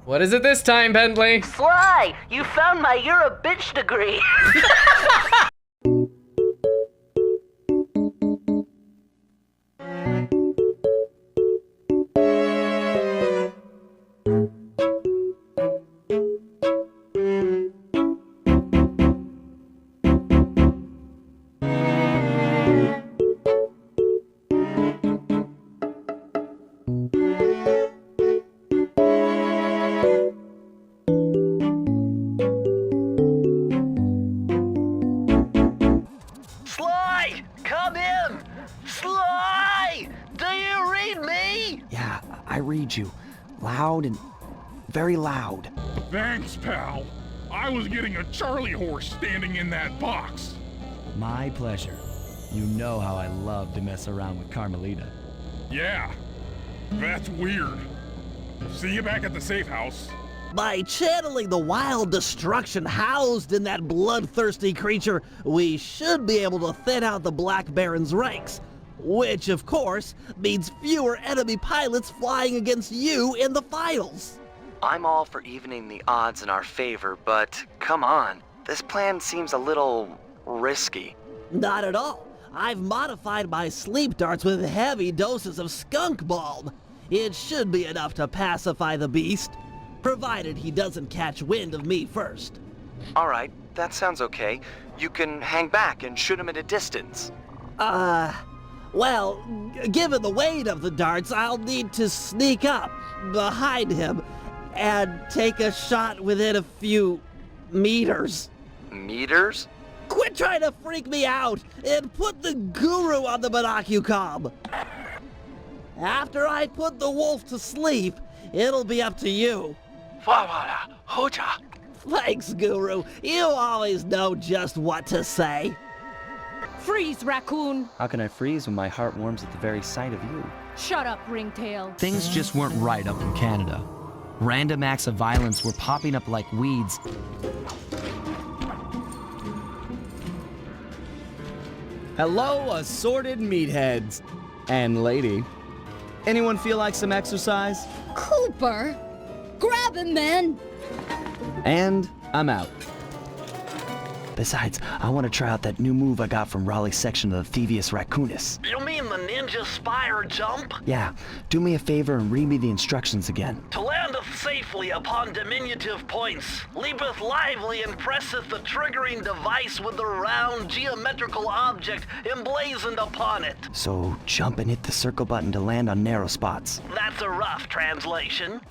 What is it this time, Bentley? Sly, you found my you're a bitch degree. Sly, come in. Sly, do you read me? Yeah, I read you. Loud and very loud. Thanks, pal. I was getting a Charlie horse standing in that box. My pleasure. You know how I love to mess around with Carmelita. Yeah, that's weird. See you back at the safe house. By channeling the wild destruction housed in that bloodthirsty creature, we should be able to thin out the Black Baron's ranks. Which, of course, means fewer enemy pilots flying against you in the finals. I'm all for evening the odds in our favor, but come on. This plan seems a little risky. Not at all. I've modified my sleep darts with heavy doses of skunk balm. It should be enough to pacify the beast, provided he doesn't catch wind of me first. All right, that sounds okay. You can hang back and shoot him at a distance. Well, given the weight of the darts, I'll need to sneak up behind him and take a shot within a few meters. Meters? Quit trying to freak me out and put the guru on the monocucom. After I put the wolf to sleep, it'll be up to you. Thanks, Guru. You always know just what to say. Freeze, raccoon! How can I freeze when my heart warms at the very sight of you? Shut up, ringtail. Things just weren't right up in Canada. Random acts of violence were popping up like weeds. Hello, assorted meatheads. And lady. Anyone feel like some exercise? Cooper! Grab him, man! And I'm out. Besides, I want to try out that new move I got from Raleigh's section of the Thievius Raccoonus. You mean the ninja spire jump? Yeah, do me a favor and read me the instructions again. To landeth safely upon diminutive points, leapeth lively and presseth the triggering device with the round geometrical object emblazoned upon it. So jump and hit the circle button to land on narrow spots. That's a rough translation.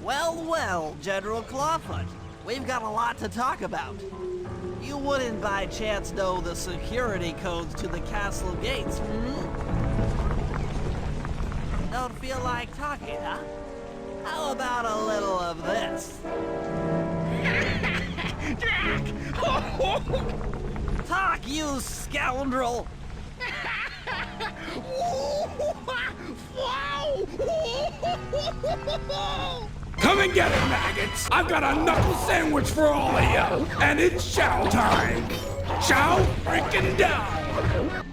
Well, General Clawfoot. We've got a lot to talk about. You wouldn't by chance know the security codes to the castle gates, Don't feel like talking, huh? How about a little of this? Talk, you scoundrel! Come and get it, maggots! I've got a knuckle sandwich for all of you, and it's chow time! Chow freaking down!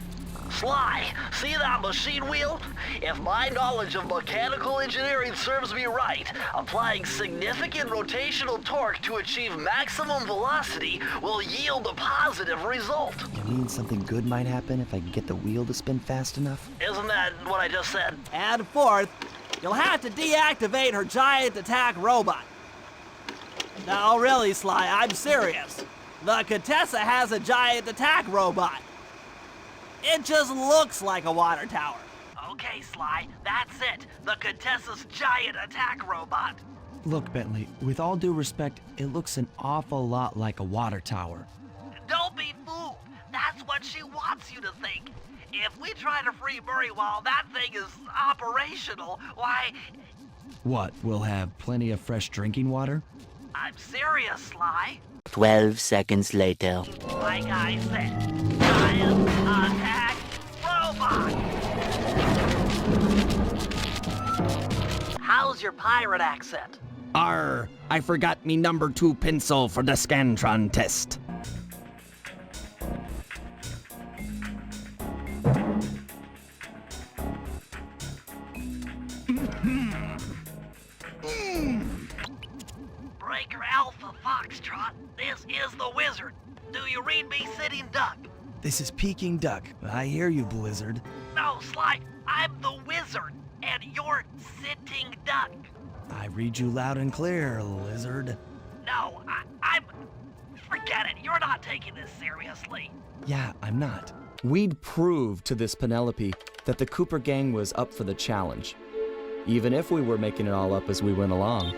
Sly, see that machine wheel? If my knowledge of mechanical engineering serves me right, applying significant rotational torque to achieve maximum velocity will yield a positive result. You mean something good might happen if I can get the wheel to spin fast enough? Isn't that what I just said? And fourth, you'll have to deactivate her giant attack robot. No, really, Sly, I'm serious. The Contessa has a giant attack robot. It just looks like a water tower. Okay, Sly, that's it. The Contessa's giant attack robot. Look, Bentley, with all due respect, it looks an awful lot like a water tower. Don't be fooled. That's what she wants you to think. If we try to free Murray while that thing is operational, why... What, we'll have plenty of fresh drinking water? I'm serious, Sly. 12 seconds later. Like I said, giant attack robot. How's your pirate accent? Arr, I forgot me number 2 pencil for the Scantron test. Breaker Alpha Foxtrot, this is the Wizard. Do you read me, Sitting Duck? This is Peking Duck. I hear you, Blizzard. No, Sly, I'm the Wizard, and you're Sitting Duck. I read you loud and clear, Lizard. No, I'm... Forget it, you're not taking this seriously. Yeah, I'm not. We'd prove to this Penelope that the Cooper gang was up for the challenge, even if we were making it all up as we went along.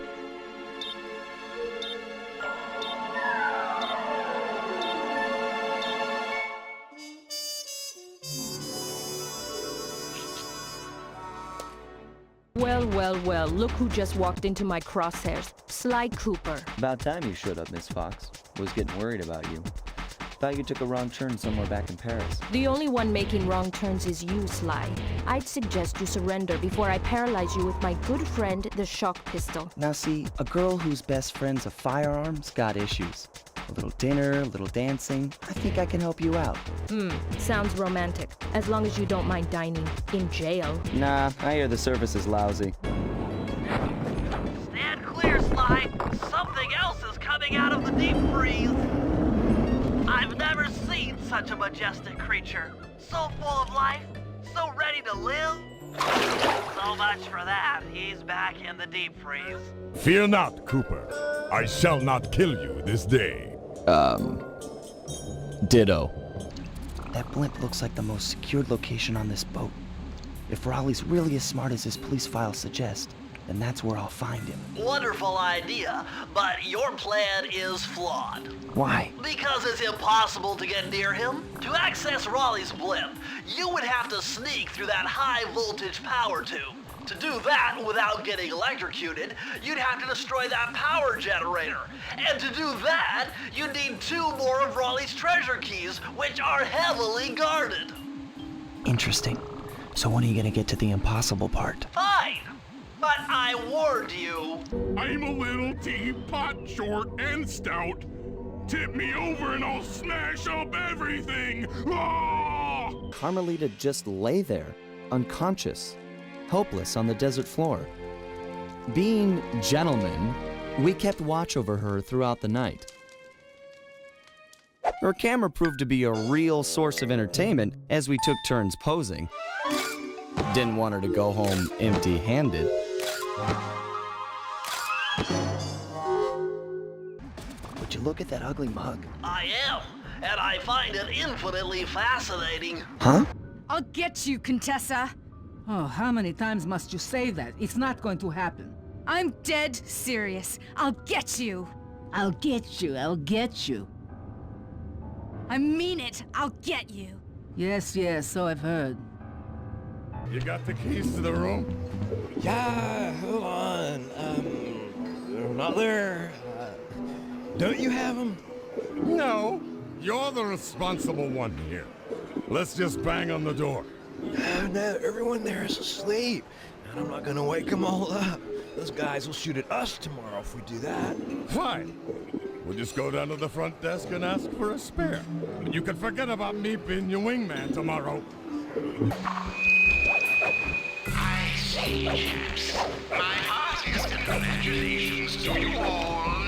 Well, well, well, look who just walked into my crosshairs. Sly Cooper. About time you showed up, Miss Fox. Was getting worried about you. Thought you took a wrong turn somewhere back in Paris. The only one making wrong turns is you, Sly. I'd suggest you surrender before I paralyze you with my good friend, the shock pistol. Now see, a girl whose best friend's a firearm's got issues. A little dinner, a little dancing. I think I can help you out. Sounds romantic. As long as you don't mind dining in jail. Nah, I hear the service is lousy. Stand clear, Sly. Something else is coming out of the deep freeze. I've never seen such a majestic creature. So full of life, so ready to live. So much for that. He's back in the deep freeze. Fear not, Cooper. I shall not kill you this day. Ditto. That blimp looks like the most secured location on this boat. If Raleigh's really as smart as his police files suggest, then that's where I'll find him. Wonderful idea, but your plan is flawed. Why? Because it's impossible to get near him. To access Raleigh's blimp, you would have to sneak through that high voltage power tube. To do that without getting electrocuted, you'd have to destroy that power generator. And to do that, you'd need 2 more of Raleigh's treasure keys, which are heavily guarded. Interesting. So when are you gonna get to the impossible part? Fine, but I warned you. I'm a little teapot, short and stout. Tip me over and I'll smash up everything. Ah! Carmelita just lay there, unconscious, helpless on the desert floor. Being gentlemen, we kept watch over her throughout the night. Her camera proved to be a real source of entertainment as we took turns posing. Didn't want her to go home empty-handed. Would you look at that ugly mug? I am, and I find it infinitely fascinating. Huh? I'll get you, Contessa. Oh, how many times must you say that? It's not going to happen. I'm dead serious. I'll get you. I'll get you, I'll get you. I mean it. I'll get you. Yes, yes, so I've heard. You got the keys to the room? Yeah, hold on. They're not there. Don't you have them? No. You're the responsible one here. Let's just bang on the door. No, everyone there is asleep. And I'm not gonna wake them all up. Those guys will shoot at us tomorrow if we do that. Fine. We'll just go down to the front desk and ask for a spare. You can forget about me being your wingman tomorrow. I say, chaps, my heartiest congratulations to you all.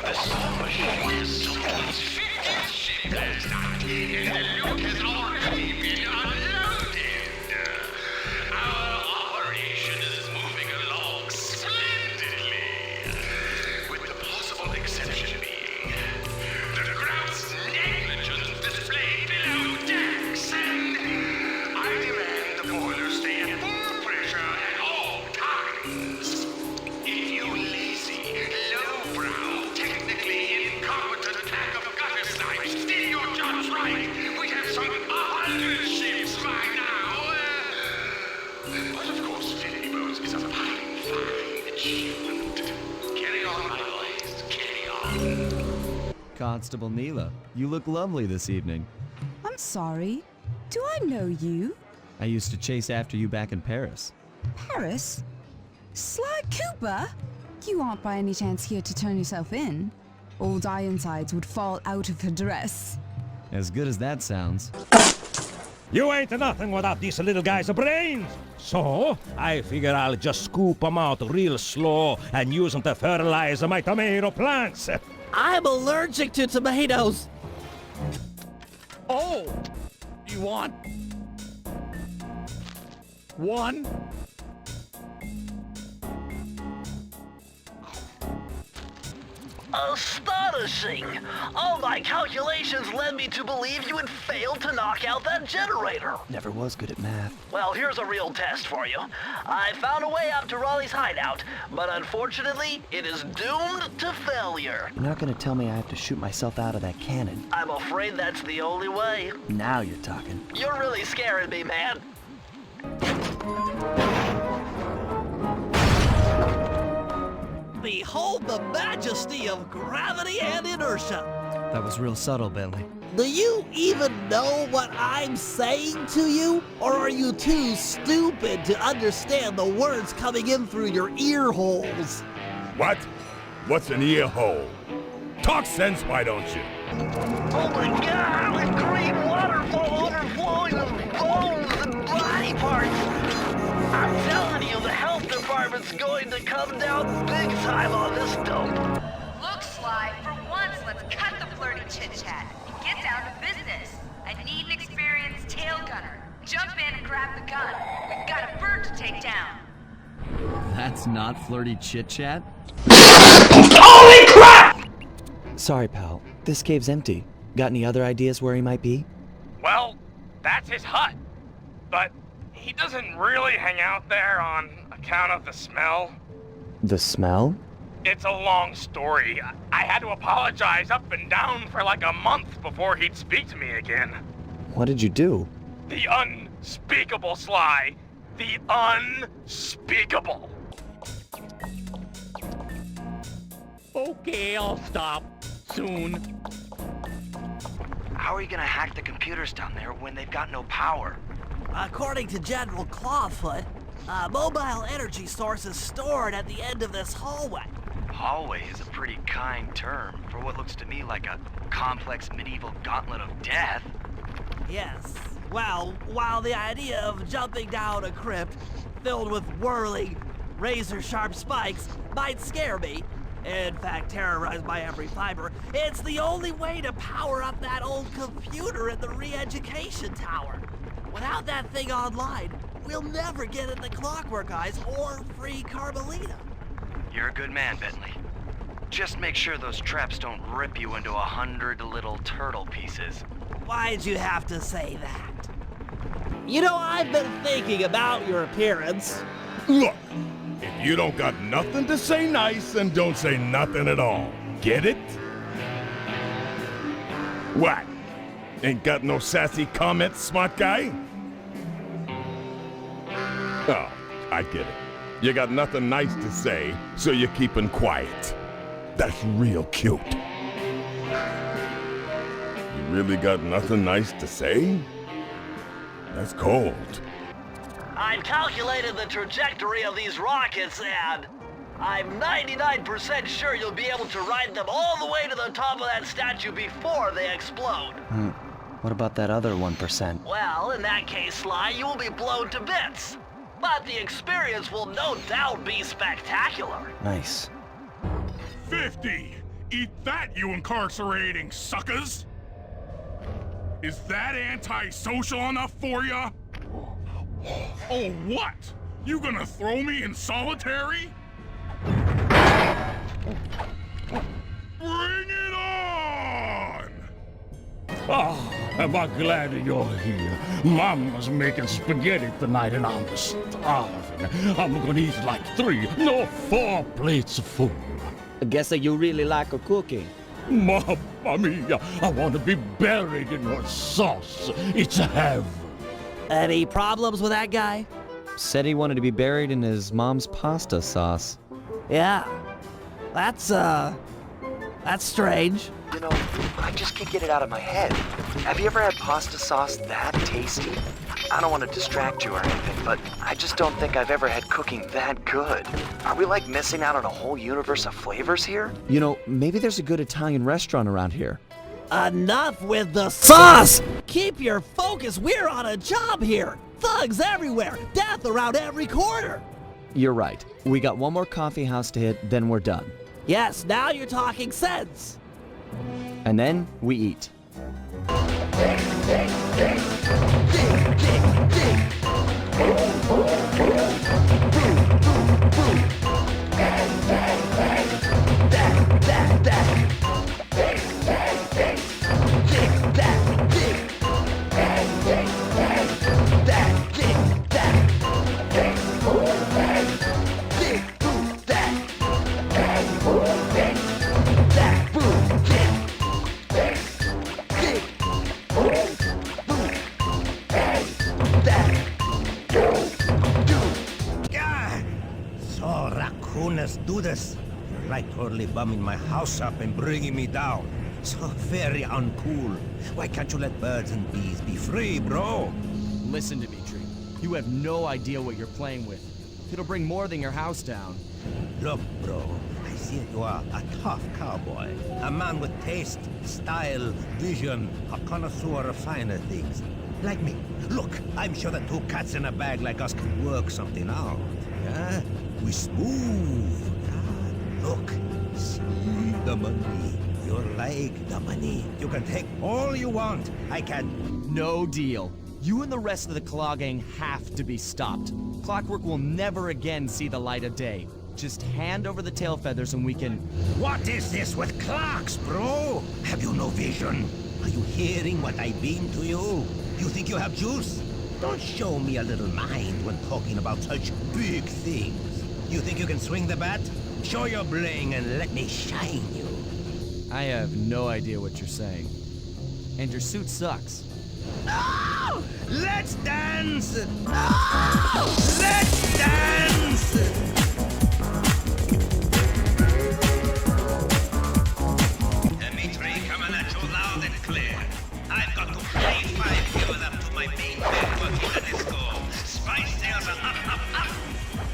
The submarine has sold its 50th ship last night, and the Luke has already been unloaded. Our operation is moving along splendidly, with the possible exception being the gross negligence displayed below decks, and I demand the boilers stay at full pressure at all times. If you lazy, lowbrow, technically incompetent pack of gutter snipes did your jobs right, we'd have some 100 ships by now. But of course, fitting boats is a fine achievement. Carry on, my boys, carry on. Constable Neela, you look lovely this evening. I'm sorry. Do I know you? I used to chase after you back in Paris. Paris? Sly Cooper? You aren't by any chance here to turn yourself in? Old Ironsides would fall out of her dress. As good as that sounds. You ain't nothing without these little guy's brains. So, I figure I'll just scoop them out real slow and use them to fertilize my tomato plants. I'm allergic to tomatoes. Oh, you want one? Astonishing! All my calculations led me to believe you had failed to knock out that generator. Never was good at math. Well, here's a real test for you. I found a way up to Raleigh's hideout, but unfortunately, it is doomed to failure. You're not gonna tell me I have to shoot myself out of that cannon. I'm afraid that's the only way. Now you're talking. You're really scaring me, man. Behold the majesty of gravity and inertia. That was real subtle, Bentley. Do you even know what I'm saying to you? Or are you too stupid to understand the words coming in through your ear holes? What? What's an ear hole? Talk sense, why don't you? Oh my God, with green waterfall overflowing with bones and body parts. I'm telling you, the health department's going to come down big time on this dope. Look, Sly, for once, let's cut the flirty chit-chat and get down to business. I need an experienced tail gunner. Jump in and grab the gun. We've got a bird to take down. That's not flirty chit-chat? Holy crap! Sorry, pal. This cave's empty. Got any other ideas where he might be? Well, that's his hut. But he doesn't really hang out there on account of the smell. The smell? It's a long story. I had to apologize up and down for like a month before he'd speak to me again. What did you do? The unspeakable, Sly. The unspeakable. Okay, I'll stop. Soon. How are you gonna hack the computers down there when they've got no power? According to General Clawfoot, a mobile energy source is stored at the end of this hallway. Hallway is a pretty kind term for what looks to me like a complex medieval gauntlet of death. Yes. Well, while the idea of jumping down a crypt filled with whirling, razor-sharp spikes might scare me, in fact terrorize my every fiber, it's the only way to power up that old computer in the re-education tower. Without that thing online, we'll never get in the Clockwork Eyes or free Carmelita. You're a good man, Bentley. Just make sure those traps don't rip you into 100 little turtle pieces. Why'd you have to say that? You know, I've been thinking about your appearance. Look, if you don't got nothing to say nice, then don't say nothing at all. Get it? What? Ain't got no sassy comments, smart guy? Oh, I get it. You got nothing nice to say, so you're keeping quiet. That's real cute. You really got nothing nice to say? That's cold. I've calculated the trajectory of these rockets, and I'm 99% sure you'll be able to ride them all the way to the top of that statue before they explode. What about that other 1%? Well, in that case, Sly, you will be blown to bits. But the experience will no doubt be spectacular. Nice. 50! Eat that, you incarcerating suckers! Is that antisocial enough for ya? Oh, what? You gonna throw me in solitary? Bring it on! Oh, am I glad you're here. Mama's making spaghetti tonight and I'm starving. I'm gonna eat like 4 plates of food. I guess that you really like her cooking. Mamma mia, I want to be buried in her sauce. It's heaven. Any problems with that guy? Said he wanted to be buried in his mom's pasta sauce. Yeah. That's strange. You know, I just can't get it out of my head. Have you ever had pasta sauce that tasty? I don't want to distract you or anything, but I just don't think I've ever had cooking that good. Are we like missing out on a whole universe of flavors here? You know, maybe there's a good Italian restaurant around here. Enough with the sauce! Keep your focus, we're on a job here! Thugs everywhere, death around every corner! You're right. We got one more coffee house to hit, then we're done. Yes, now you're talking sense! And then we eat. So, raccooners do this. You're like totally bumming my house up and bringing me down. So very uncool. Why can't you let birds and bees be free, bro? Listen, Dimitri. You have no idea what you're playing with. It'll bring more than your house down. Look, bro. I see you are a tough cowboy. A man with taste, style, vision, a connoisseur of finer things. Like me. Look, I'm sure that two cats in a bag like us can work something out. Yeah? We smooth. Yeah? Look, see the money. You like the money. You can take all you want. I can. No deal. You and the rest of the Claw Gang have to be stopped. Clockwork will never again see the light of day. Just hand over the tail feathers and we can... What is this with clocks, bro? Have you no vision? Are you hearing what I mean to you? You think you have juice? Don't show me a little mind when talking about such big things. You think you can swing the bat? Show your bling and let me shine you. I have no idea what you're saying. And your suit sucks. No! Let's dance! No! Let's dance! Dimitri, coming at you loud and clear. I've got to play 5 give up to my main man working the disco. Spice sales are up.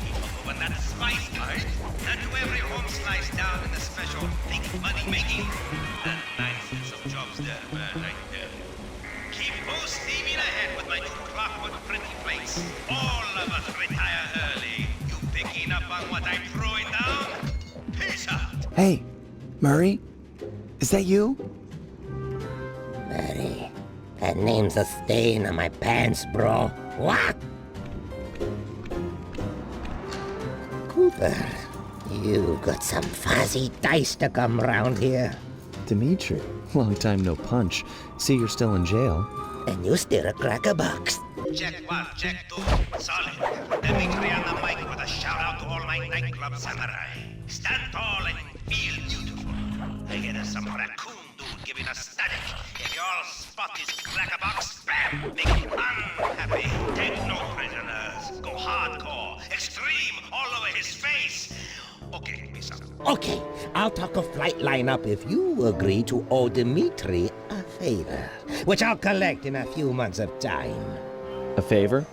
Keep on moving that spice card. And to every home slice down in the special big money making. And nice some jobs there, man, right there. Keep full steaming ahead with my new clockwork pretty plates. All of us retire early. You picking up on what I'm throwing down? Peace out. Hey, Murray? Is that you? Murray, that name's a stain on my pants, bro. What? Cooper, you got some fuzzy dice to come round here. Dimitri, long time no punch. See, you're still in jail. And you still a cracker box. Check 1, check 2. Solid. Dimitri on the mic with a shout out to all my nightclub samurai. Stand tall and feel beautiful. I hear some raccoon dude giving us static. If you all spot his cracker box, bam! Make him unhappy. Take no prisoners. Go hardcore. Extreme all over his face. Okay, peace out. Okay, I'll talk a flight lineup if you agree to owe Dimitri a favor, which I'll collect in a few months of time. A favor?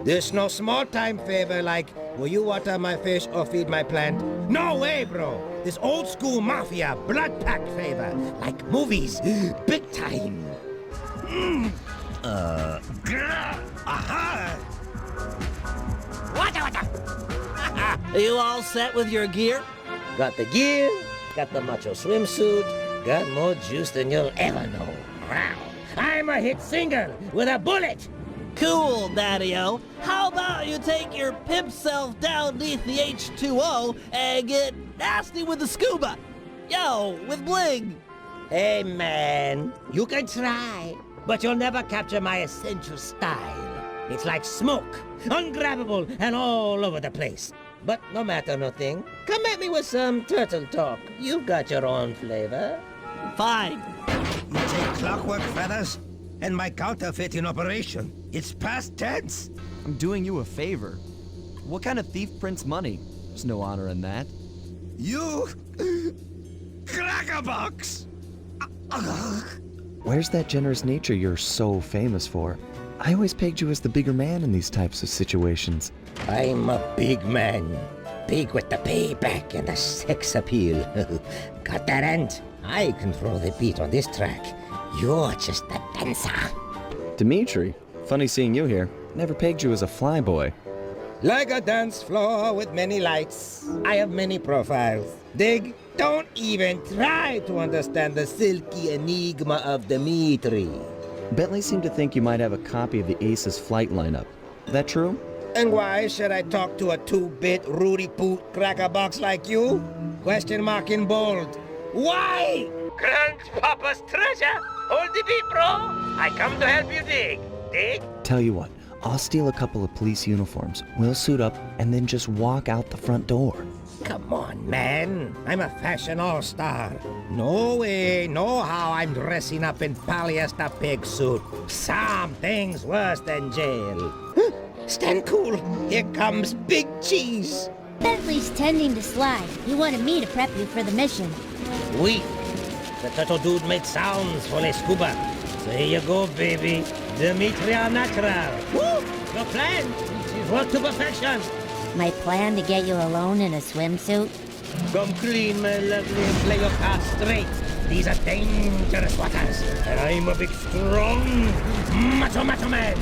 This no small time favor like, will you water my fish or feed my plant? No way, bro! This old school mafia blood pact favor, like movies, big time. Aha! Are you all set with your gear? Got the gear, got the macho swimsuit, got more juice than you'll ever know. Wow. I'm a hit singer with a bullet! Cool, Daddy-O. How about you take your pimp self down beneath the H2O and get nasty with the scuba? Yo, with bling. Hey, man, you can try, but you'll never capture my essential style. It's like smoke, ungrabbable and all over the place. But no matter nothing, come at me with some turtle talk. You've got your own flavor. Fine. You take clockwork feathers and my counterfeit in operation. It's past tense. I'm doing you a favor. What kind of thief prints money? There's no honor in that. You... crackerbox! Where's that generous nature you're so famous for? I always pegged you as the bigger man in these types of situations. I'm a big man. pig with the payback and the sex appeal. Got that, Ant? I control the beat on this track. You're just the dancer. Dimitri, funny seeing you here. Never pegged you as a flyboy. Like a dance floor with many lights, I have many profiles. Dig? Don't even try to understand the silky enigma of Dimitri. Bentley seemed to think you might have a copy of the Aces flight lineup. That true? And why should I talk to a 2-bit Rudy Poot crackerbox like you? Question mark in bold. Why? Grandpapa's treasure! Hold the beat, bro! I come to help you dig. Dig? Tell you what, I'll steal a couple of police uniforms. We'll suit up and then just walk out the front door. Come on, man. I'm a fashion all-star. No way, no how I'm dressing up in polyester pig suit. Something's worse than jail. Stand cool. Here comes Big Cheese. Bentley's tending to slide. He wanted me to prep you for the mission. Oui. The turtle dude made sounds for les scuba. So here you go, baby. Dimitri al natural. Woo! Your plan. She's worked to perfection. My plan to get you alone in a swimsuit? Come clean, my lovely, and play your cards straight. These are dangerous waters, and I'm a big, strong, macho man.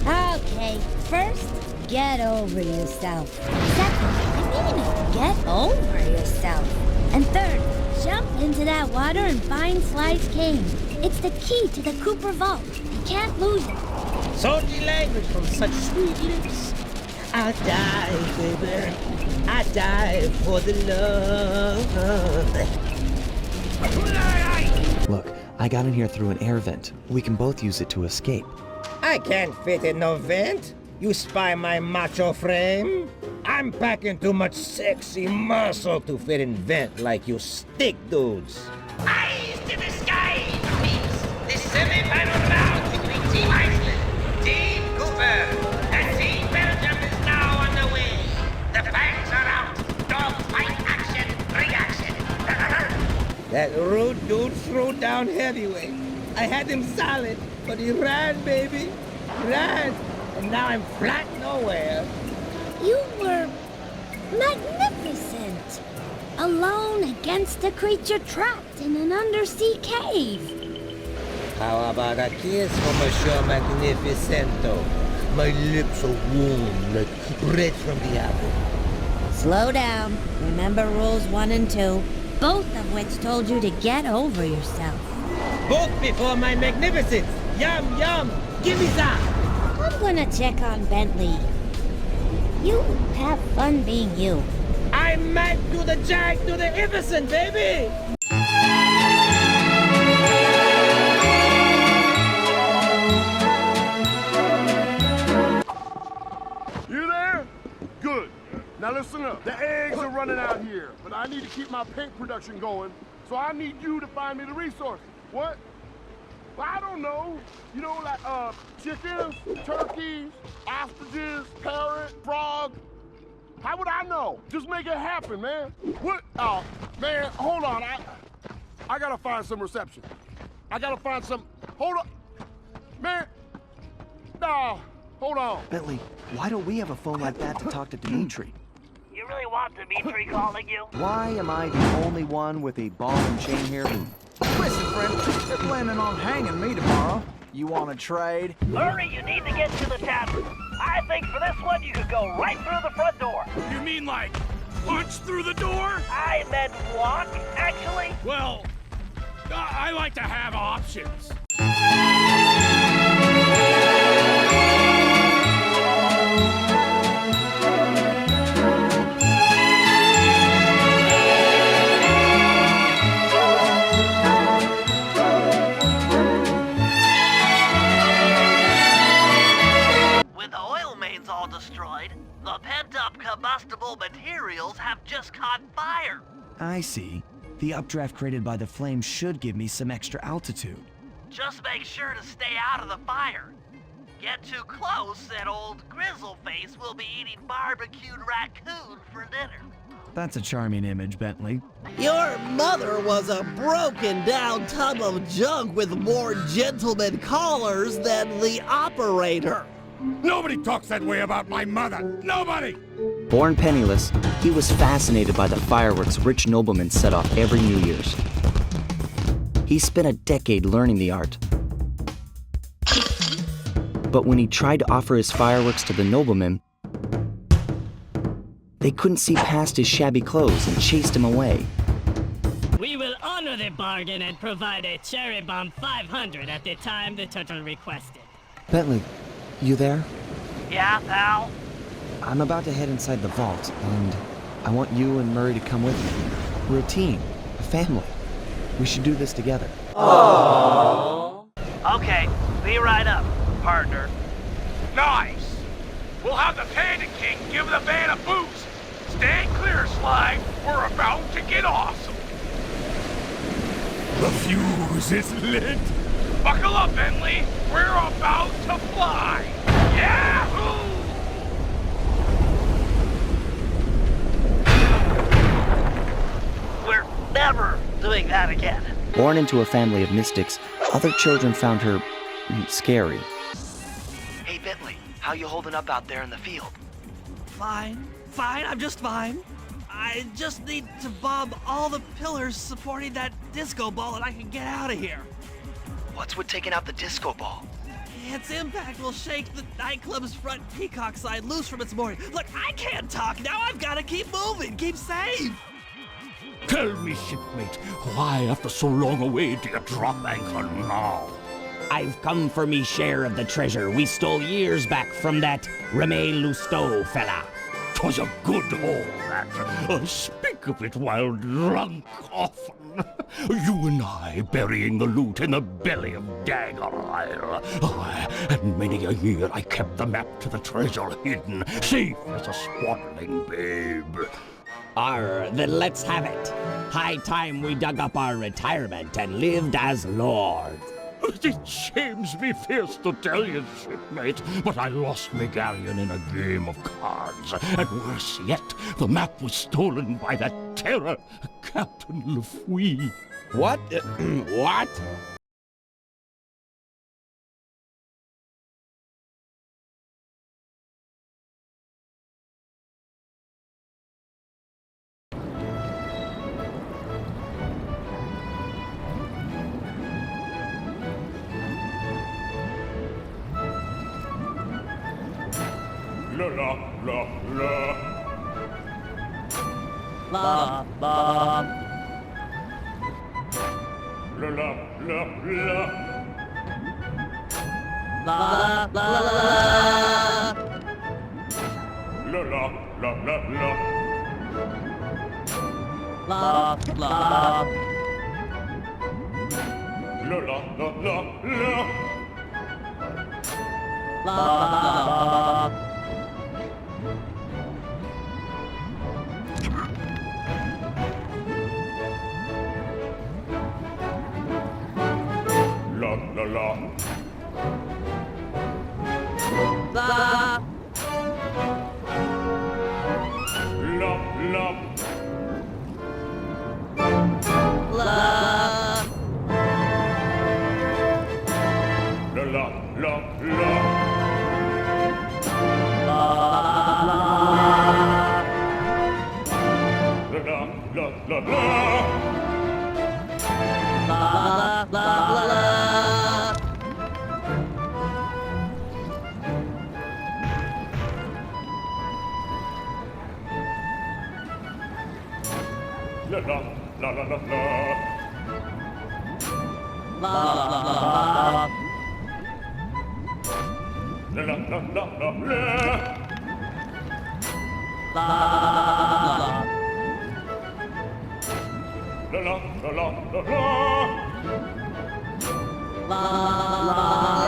Okay, first, get over yourself. Second, get over yourself. And third, jump into that water and find Sly's cane. It's the key to the Cooper vault. You can't lose it. Salty language from such sweet lips. I die, baby. I die for the love. Look, I got in here through an air vent. We can both use it to escape. I can't fit in no vent. You spy my macho frame? I'm packing too much sexy muscle to fit in vent like you stick dudes. Eyes to the sky, peeps. The semi-final round between Team Iceland, Team Cooper, and Team Belgium is now on the way. The flags are out. Dogfight action, reaction. That rude dude threw down heavyweight. I had him solid, but he ran, baby. Ran. And now I'm flat nowhere. You were magnificent. Alone against a creature trapped in an undersea cave. How about a kiss from Monsieur Magnificento? My lips are warm like bread from the apple. Slow down. Remember rules 1 and 2, both of which told you to get over yourself. Both before my magnificence. Yum, yum. Give me some. I'm gonna check on Bentley. You have fun being you. I might do the jag to the Iverson, baby! You there? Good. Now listen up. The eggs are running out here, but I need to keep my paint production going, so I need you to find me the resources. What? Well, I don't know. You know, like, chickens, turkeys, ostriches, parrot, frog. How would I know? Just make it happen, man. What? Oh, man, hold on. I gotta find some reception. I gotta find some... Hold on. Man. No, hold on. Bentley, why don't we have a phone like that to talk to Dimitri? You really want Dimitri calling you? Why am I the only one with a ball and chain here who... Listen, friend, they're planning on hanging me tomorrow. You want to trade? Hurry, you need to get to the tavern. I think for this one, you could go right through the front door. You mean like punch through the door? I meant walk, actually. Well, I like to have options. The pent-up combustible materials have just caught fire. I see. The updraft created by the flames should give me some extra altitude. Just make sure to stay out of the fire. Get too close and old Grizzleface will be eating barbecued raccoon for dinner. That's a charming image, Bentley. Your mother was a broken down tub of junk with more gentleman callers than the operator. Nobody talks that way about my mother. Nobody! Born penniless, he was fascinated by the fireworks rich noblemen set off every New Year's. He spent a decade learning the art. But when he tried to offer his fireworks to the noblemen, they couldn't see past his shabby clothes and chased him away. We will honor the bargain and provide a cherry bomb 500 at the time the turtle requested. Bentley, you there? Yeah, pal? I'm about to head inside the vault, and I want you and Murray to come with me. We're a team, a family. We should do this together. Aww. Okay, be right up, partner. Nice! We'll have the Panda King give the van a boost. Stand clear, Sly. We're about to get awesome. The fuse is lit. Buckle up, Bentley. We're about to fly. Yahoo! We're never doing that again. Born into a family of mystics, other children found her scary. Hey, Bentley, how you holding up out there in the field? Fine, I'm just fine. I just need to bob all the pillars supporting that disco ball and I can get out of here. What's with taking out the disco ball? Its impact will shake the nightclub's front peacock side loose from its mooring. Look, I can't talk now. I've got to keep moving, keep safe. Tell me, shipmate, why after so long away do you drop anchor now? I've come for me share of the treasure we stole years back from that Reme Lousteau fella. 'Twas a good haul, that. Speak of it while drunk often. You and I burying the loot in the belly of Dagger Isle. Aye, and many a year I kept the map to the treasure hidden, safe as a swaddling babe. Then let's have it. High time we dug up our retirement and lived as lords. It shames me fierce to tell you, shipmate, but I lost my galleon in a game of cards. And worse yet, the map was stolen by that terror, Captain Lafouille. What? What? La la la la. La la. La la la la. La la la. La la la la la. La la. La la la la la. La. La la la. La. La la. La. La la la la. La la la la. La la la. La la la la la la. La la. La la la la la la. La. La la la la la la. La.